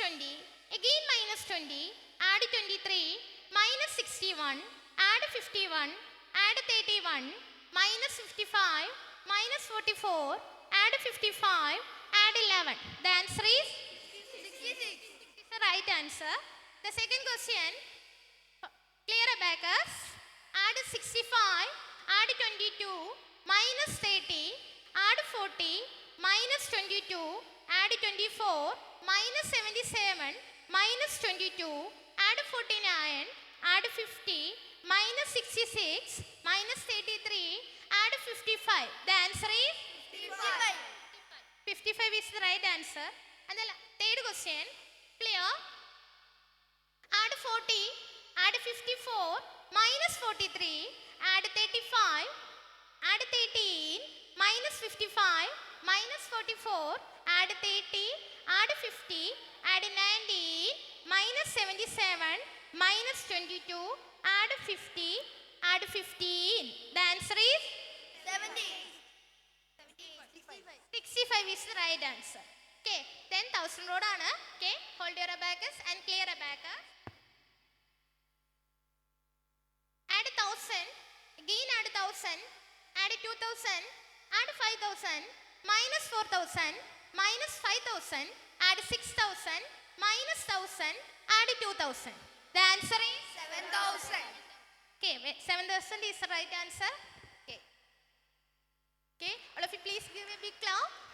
20, again minus 20, add 23, minus 61, add 51, add 31, minus 55, minus 44, add 55, add 11. The answer is 66. is the right answer. The second question, clear abacus, add 65, add 22, minus 30, add 40, minus 22, add 24, minus 77, minus 22, add 49, add 50, minus 66, minus 33, add 55. The answer is 55. 55 is the right answer. And the third question, clear. Add 40, add 54, minus 43, add 35, add 13, minus 55, minus 44, add 30, add 50, add 19, minus 77, minus 22, add 50, add 15. The answer is 70. 65 is the right answer. Okay, 10,000 road ആണ്. Okay, hold your abacus and clear abacus. Add 1,000, again add 1,000, add 2,000, add 5,000, minus 4,000, minus 5,000, add 6,000, minus 1,000, add 2,000. The answer is 7,000. okay. 7,000 is the right answer. Okay. Okay, all of you please give a big clap.